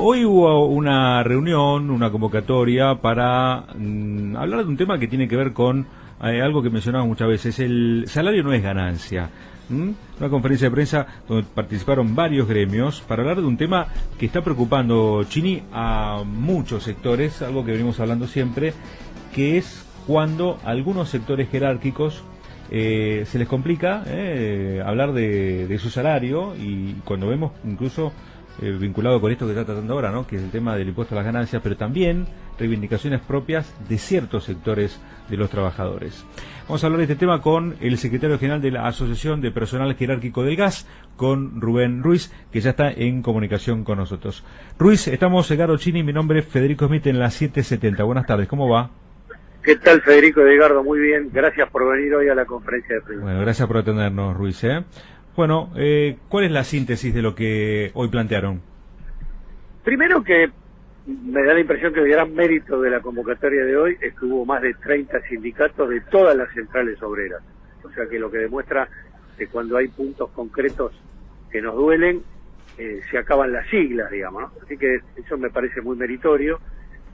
Hoy hubo una reunión, una convocatoria para hablar de un tema que tiene que ver con algo que mencionaba muchas veces: el salario no es ganancia. Una conferencia de prensa donde participaron varios gremios para hablar de un tema que está preocupando, Chini, a muchos sectores, algo que venimos hablando siempre, que es cuando algunos sectores jerárquicos se les complica hablar de su salario, y cuando vemos incluso vinculado con esto que está tratando ahora, ¿no?, que es el tema del impuesto a las ganancias, pero también reivindicaciones propias de ciertos sectores de los trabajadores. Vamos a hablar de este tema con el secretario general de la Asociación de Personal Jerárquico del Gas, con Rubén Ruiz, que ya está en comunicación con nosotros. Ruiz, estamos Edgardo Chini, mi nombre es Federico Smith en la 770. Buenas tardes, ¿cómo va? ¿Qué tal, Federico y Edgardo? Muy bien, gracias por venir hoy a la conferencia de prensa. Bueno, gracias por atendernos, Ruiz. Bueno, ¿cuál es la síntesis de lo que hoy plantearon? Primero, que me da la impresión que el gran mérito de la convocatoria de hoy es que hubo más de 30 sindicatos de todas las centrales obreras. O sea que lo que demuestra que cuando hay puntos concretos que nos duelen, se acaban las siglas, digamos, ¿no? Así que eso me parece muy meritorio.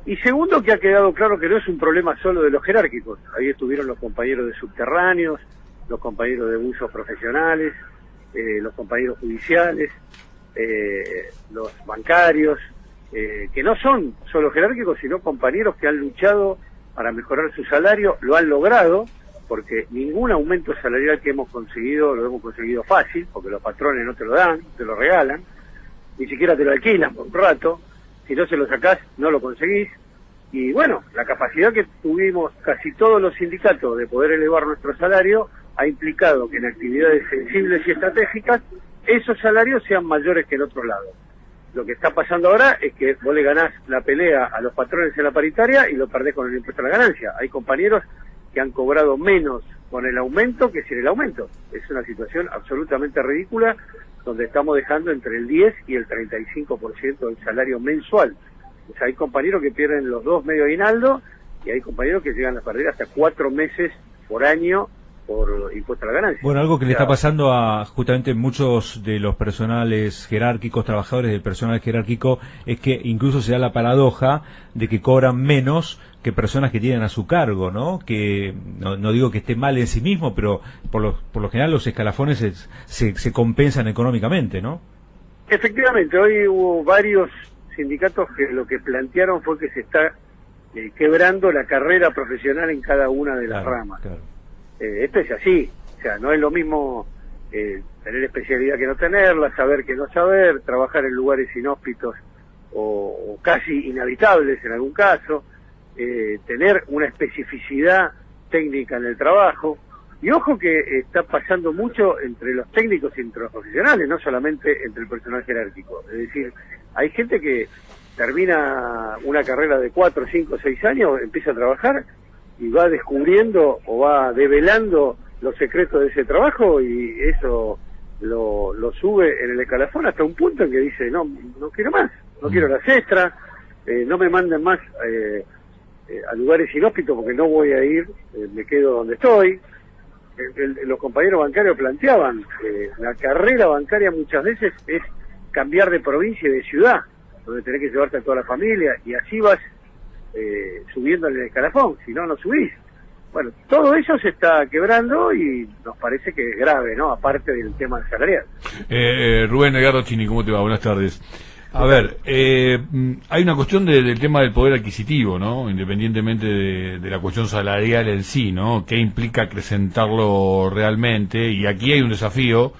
Y segundo, que ha quedado claro que no es un problema solo de los jerárquicos. Ahí estuvieron los compañeros de subterráneos, los compañeros de buzos profesionales, los compañeros judiciales, los bancarios, que no son solo jerárquicos, sino compañeros que han luchado para mejorar su salario, lo han logrado, porque ningún aumento salarial que hemos conseguido lo hemos conseguido fácil, porque los patrones no te lo dan, te lo regalan, ni siquiera te lo alquilan por un rato. Si no se lo sacás, no lo conseguís. Y bueno, la capacidad que tuvimos casi todos los sindicatos de poder elevar nuestro salario ha implicado que en actividades sensibles y estratégicas esos salarios sean mayores que en otro lado. Lo que está pasando ahora es que vos le ganás la pelea a los patrones en la paritaria y lo perdés con el impuesto a la ganancia. Hay compañeros que han cobrado menos con el aumento que sin el aumento. Es una situación absolutamente ridícula, donde estamos dejando entre el 10 y el 35% del salario mensual. O sea, hay compañeros que pierden los 2 medio aguinaldo, y hay compañeros que llegan a perder hasta 4 meses por año por impuesto a la ganancia. Bueno, algo que le está pasando a justamente muchos de los personales jerárquicos, trabajadores del personal jerárquico, es que incluso se da la paradoja de que cobran menos que personas que tienen a su cargo, ¿no? Que no digo que esté mal en sí mismo, pero por lo general los escalafones se compensan económicamente, ¿no? Efectivamente, hoy hubo varios sindicatos que lo que plantearon fue que se está quebrando la carrera profesional en cada una de las ramas. Claro. Esto es así, o sea, no es lo mismo tener especialidad que no tenerla, saber que no saber, trabajar en lugares inhóspitos o casi inhabitables en algún caso, tener una especificidad técnica en el trabajo. Y ojo que está pasando mucho entre los técnicos y entre los profesionales, no solamente entre el personal jerárquico. Es decir, hay gente que termina una carrera de 4, 5, 6 años, empieza a trabajar y va descubriendo o va develando los secretos de ese trabajo, y eso lo sube en el escalafón hasta un punto en que dice, no quiero más, no quiero las extras, no me manden más a lugares inhóspitos porque no voy a ir, me quedo donde estoy. Los compañeros bancarios planteaban la carrera bancaria muchas veces es cambiar de provincia y de ciudad, donde tenés que llevarte a toda la familia, y así vas subiendo en el escalafón, si no, no subís. Bueno, todo eso se está quebrando y nos parece que es grave, ¿no? Aparte del tema salarial. Rubén, Edgardo Chini, ¿cómo te va? Buenas tardes. A ver, hay una cuestión del tema del poder adquisitivo, ¿no? Independientemente de la cuestión salarial en sí, ¿no? ¿Qué implica acrecentarlo realmente? Y aquí hay un desafío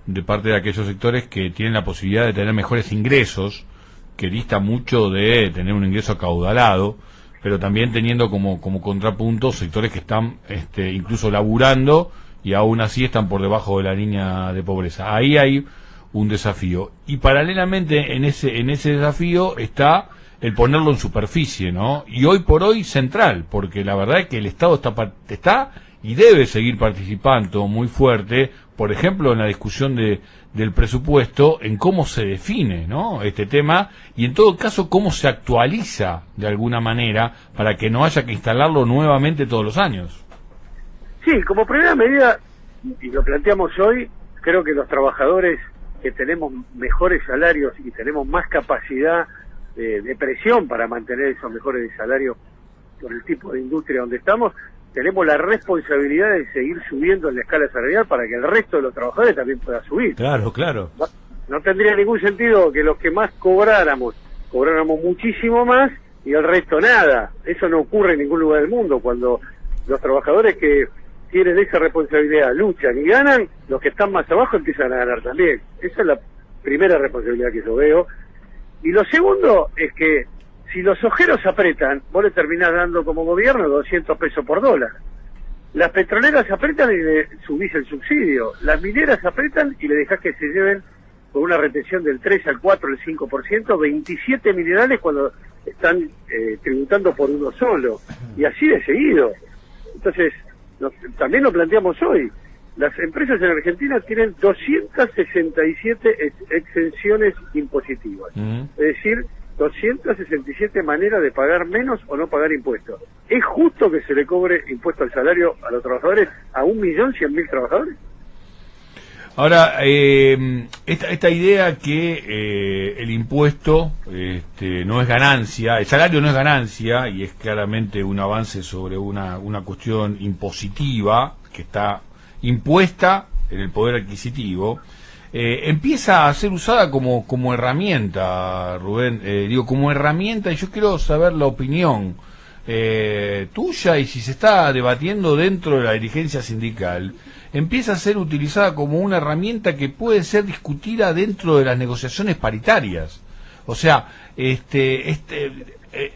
de parte de aquellos sectores que tienen la posibilidad de tener mejores ingresos, que dista mucho de tener un ingreso acaudalado, pero también teniendo como contrapunto sectores que están incluso laburando y aún así están por debajo de la línea de pobreza. Ahí hay un desafío, y paralelamente en ese desafío está el ponerlo en superficie, ¿no? Y hoy por hoy central, porque la verdad es que el Estado está y debe seguir participando muy fuerte, por ejemplo, en la discusión del presupuesto, en cómo se define, ¿no?, este tema, y en todo caso cómo se actualiza de alguna manera para que no haya que instalarlo nuevamente todos los años. Sí, como primera medida, y lo planteamos hoy, creo que los trabajadores que tenemos mejores salarios y tenemos más capacidad de presión para mantener esos mejores salarios por el tipo de industria donde estamos, tenemos la responsabilidad de seguir subiendo en la escala salarial para que el resto de los trabajadores también pueda subir. Claro, claro. No tendría ningún sentido que los que más cobráramos muchísimo más y el resto nada. Eso no ocurre en ningún lugar del mundo. Cuando los trabajadores que tienen esa responsabilidad luchan y ganan, los que están más abajo empiezan a ganar también. Esa es la primera responsabilidad que yo veo. Y lo segundo es que si los ojeros apretan, vos le terminás dando como gobierno 200 pesos por dólar. Las petroleras apretan y le subís el subsidio. Las mineras apretan y le dejás que se lleven con una retención del 3 al 4, al 5%, 27 minerales cuando están tributando por uno solo. Y así de seguido. Entonces, también lo planteamos hoy. Las empresas en Argentina tienen 267 exenciones impositivas. Es decir, 267 maneras de pagar menos o no pagar impuestos. ¿Es justo que se le cobre impuesto al salario a los trabajadores, a 1.100.000 trabajadores? Ahora, esta idea que el impuesto no es ganancia, el salario no es ganancia, y es claramente un avance sobre una cuestión impositiva que está impuesta en el poder adquisitivo, empieza a ser usada como herramienta, Rubén, como herramienta, y yo quiero saber la opinión tuya, y si se está debatiendo dentro de la dirigencia sindical, empieza a ser utilizada como una herramienta que puede ser discutida dentro de las negociaciones paritarias. O sea,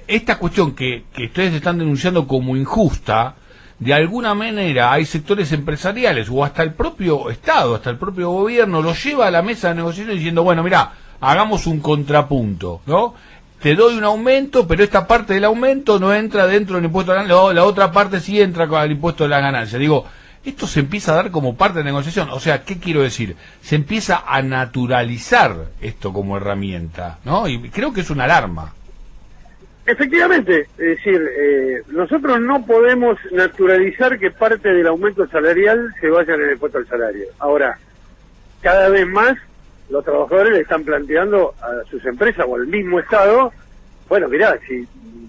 esta cuestión que ustedes están denunciando como injusta, de alguna manera hay sectores empresariales o hasta el propio Estado, hasta el propio gobierno, lo lleva a la mesa de negociación diciendo, bueno, mira, hagamos un contrapunto, ¿no? Te doy un aumento, pero esta parte del aumento no entra dentro del impuesto a la otra parte sí entra con el impuesto de la ganancia. Digo, esto se empieza a dar como parte de la negociación. O sea, ¿qué quiero decir? Se empieza a naturalizar esto como herramienta, ¿no? Y creo que es una alarma. Efectivamente, es decir, nosotros no podemos naturalizar que parte del aumento salarial se vaya en el impuesto al salario. Ahora, cada vez más los trabajadores le están planteando a sus empresas o al mismo Estado, bueno, mirá, si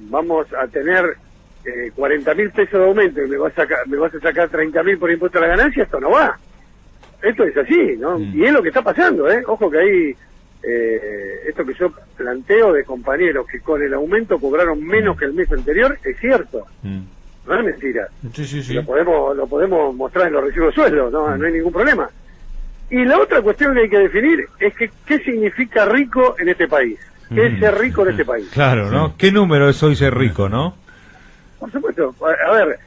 vamos a tener 40.000 pesos de aumento y me vas a sacar 30.000 por impuesto a la ganancia, esto no va. Esto es así, ¿no? Y es lo que está pasando, ¿eh? Ojo que hay esto que yo planteo de compañeros que con el aumento cobraron menos que el mes anterior, es cierto. No es mentira. Sí. Lo podemos mostrar en los recibos de sueldo, no hay ningún problema. Y la otra cuestión que hay que definir es que qué significa rico en este país. ¿Qué es ser rico en este país? Claro, ¿no? ¿Qué número es hoy ser rico, no? Por supuesto. A ver.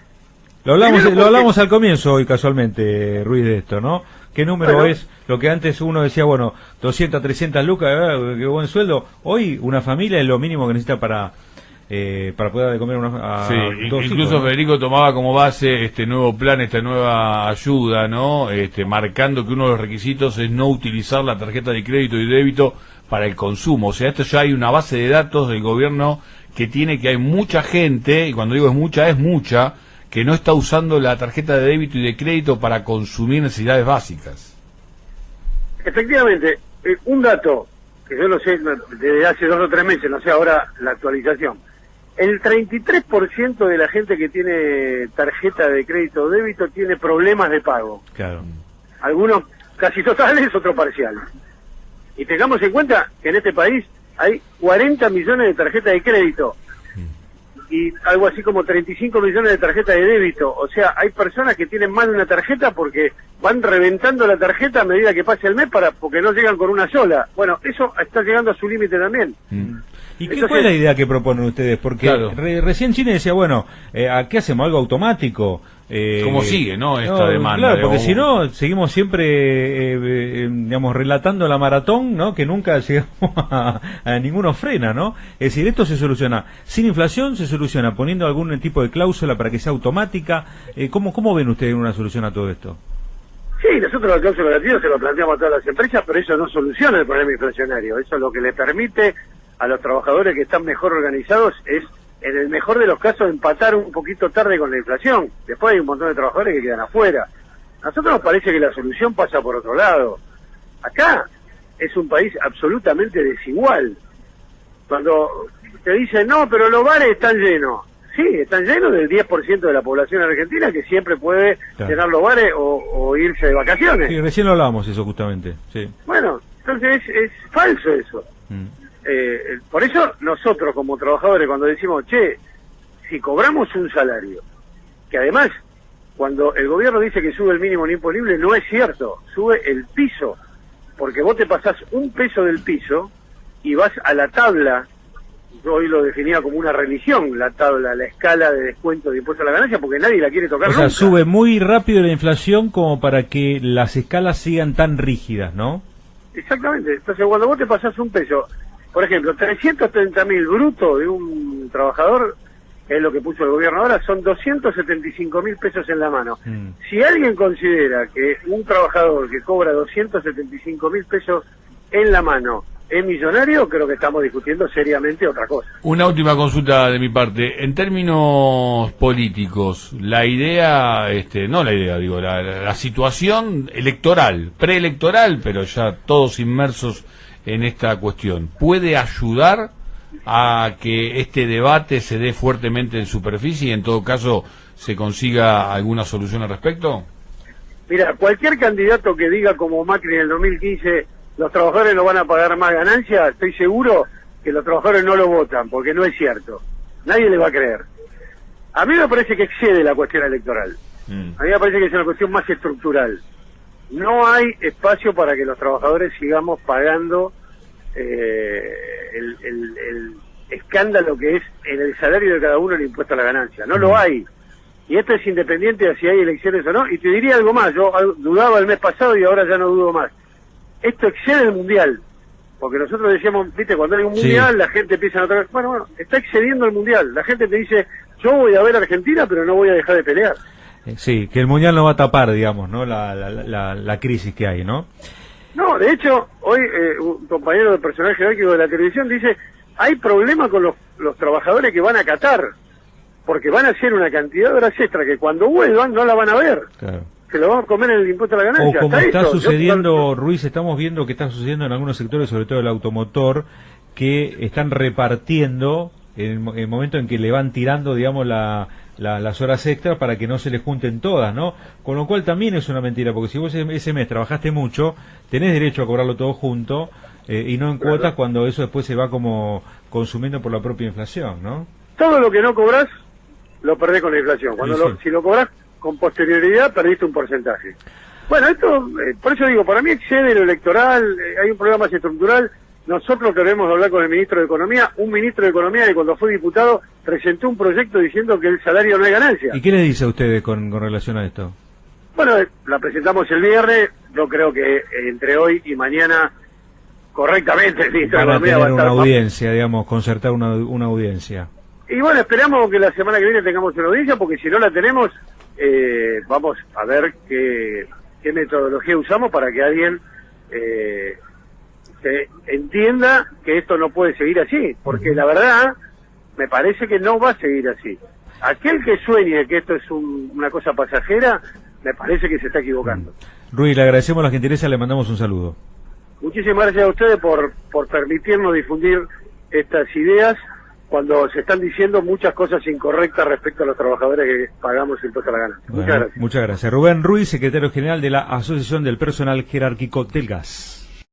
Lo hablamos al comienzo hoy casualmente, Ruiz, de esto, ¿no? ¿Qué número es lo que antes uno decía, bueno, 200, 300 lucas, qué buen sueldo? Hoy una familia es lo mínimo que necesita para poder dar de comer a dos incluso hijos, ¿no? Federico tomaba como base este nuevo plan, esta nueva ayuda, ¿no? Marcando que uno de los requisitos es no utilizar la tarjeta de crédito y débito para el consumo. O sea, esto ya hay una base de datos del gobierno que tiene que hay mucha gente, y cuando digo es mucha, que no está usando la tarjeta de débito y de crédito para consumir necesidades básicas. Efectivamente, un dato que yo lo sé desde hace 2 o 3 meses, no sé ahora la actualización. El 33% de la gente que tiene tarjeta de crédito o débito tiene problemas de pago. Claro. Algunos casi totales, otros parciales. Y tengamos en cuenta que en este país hay 40 millones de tarjetas de crédito y algo así como 35 millones de tarjetas de débito. O sea, hay personas que tienen más de una tarjeta porque van reventando la tarjeta a medida que pase el mes porque no llegan con una sola. Bueno, eso está llegando a su límite también. ¿Y qué fue la idea que proponen ustedes? Porque claro, recién Chile decía, bueno, ¿qué hacemos? ¿Algo automático? ¿Cómo sigue, no, esta demanda? Claro, porque si no, seguimos siempre, digamos, relatando la maratón, ¿no? Que nunca llegamos a ninguno frena, ¿no? Es decir, esto se soluciona sin inflación, se soluciona poniendo algún tipo de cláusula para que sea automática. ¿Cómo ven ustedes una solución a todo esto? Sí, nosotros la cláusula gratuita se lo planteamos a todas las empresas, pero eso no soluciona el problema inflacionario. Eso es lo que le permite a los trabajadores que están mejor organizados es, en el mejor de los casos, empatar un poquito tarde con la inflación. Después hay un montón de trabajadores que quedan afuera. A nosotros nos parece que la solución pasa por otro lado. Acá es un país absolutamente desigual. Cuando te dicen, no, pero los bares están llenos. Sí, están llenos del 10% de la población argentina que siempre puede llenar los bares o irse de vacaciones. Sí, recién lo hablábamos eso justamente, sí. Bueno, entonces es falso eso. Por eso nosotros como trabajadores cuando decimos, che, si cobramos un salario, que además cuando el gobierno dice que sube el mínimo no imponible, no es cierto, sube el piso, porque vos te pasás un peso del piso y vas a la tabla. Yo hoy lo definía como una religión, la tabla, la escala de descuento de impuesto a la ganancia, porque nadie la quiere tocar nunca. O sea, sube muy rápido la inflación como para que las escalas sigan tan rígidas, ¿no? Exactamente. Entonces, cuando vos te pasás un peso, por ejemplo, 330.000 bruto de un trabajador, que es lo que puso el gobierno ahora, son 275.000 pesos en la mano. Si alguien considera que un trabajador que cobra 275.000 pesos en la mano es millonario, creo que estamos discutiendo seriamente otra cosa. Una última consulta de mi parte. En términos políticos, la idea, la situación electoral, preelectoral, pero ya todos inmersos en esta cuestión, ¿puede ayudar a que este debate se dé fuertemente en superficie y en todo caso se consiga alguna solución al respecto? Mira, cualquier candidato que diga como Macri en el 2015... los trabajadores no van a pagar más ganancias, estoy seguro que los trabajadores no lo votan, porque no es cierto. Nadie le va a creer. A mí me parece que excede la cuestión electoral. A mí me parece que es una cuestión más estructural. No hay espacio para que los trabajadores sigamos pagando el escándalo que es en el salario de cada uno el impuesto a la ganancia. No lo hay. Y esto es independiente de si hay elecciones o no. Y te diría algo más, yo dudaba el mes pasado y ahora ya no dudo más. Esto excede el mundial, porque nosotros decíamos, viste, cuando hay un mundial la gente empieza a notar, bueno, está excediendo el mundial, la gente te dice, yo voy a ver a Argentina pero no voy a dejar de pelear. Sí, que el mundial no va a tapar, digamos, ¿no? La crisis que hay, ¿no? No, de hecho, hoy un compañero del personal jerárquico de la televisión dice, hay problema con los trabajadores que van a Qatar, porque van a hacer una cantidad de horas extra que cuando vuelvan no la van a ver. Claro. Se lo van a comer en el impuesto a la ganancia. O como está sucediendo, Ruiz, estamos viendo que está sucediendo en algunos sectores, sobre todo el automotor, que están repartiendo en el momento en que le van tirando, digamos, las horas extras para que no se les junten todas, ¿no? Con lo cual también es una mentira, porque si vos ese mes trabajaste mucho, tenés derecho a cobrarlo todo junto y no en cuotas cuando eso después se va como consumiendo por la propia inflación, ¿no? Todo lo que no cobrás, lo perdés con la inflación. Si lo cobrás con posterioridad, perdiste un porcentaje. Bueno, esto, por eso digo, para mí excede lo electoral, hay un problema más estructural. Nosotros queremos hablar con el ministro de Economía, un ministro de Economía que cuando fue diputado presentó un proyecto diciendo que el salario no es ganancia. ¿Y qué le dice a ustedes con relación a esto? Bueno, la presentamos el viernes, yo creo que entre hoy y mañana, correctamente, el ministro de Economía va a tener una audiencia, digamos, concertar una audiencia. Y bueno, esperamos que la semana que viene tengamos una audiencia, porque si no la tenemos, vamos a ver qué metodología usamos para que alguien se entienda que esto no puede seguir así, porque la verdad me parece que no va a seguir así. Aquel que sueñe que esto es una cosa pasajera, me parece que se está equivocando. Ruiz, le agradecemos la gentileza, le mandamos un saludo. Muchísimas gracias a ustedes por permitirnos difundir estas ideas cuando se están diciendo muchas cosas incorrectas respecto a los trabajadores que pagamos impuesto a la ganancia. Bueno, muchas gracias. Rubén Ruiz, secretario general de la Asociación del Personal Jerárquico del Gas.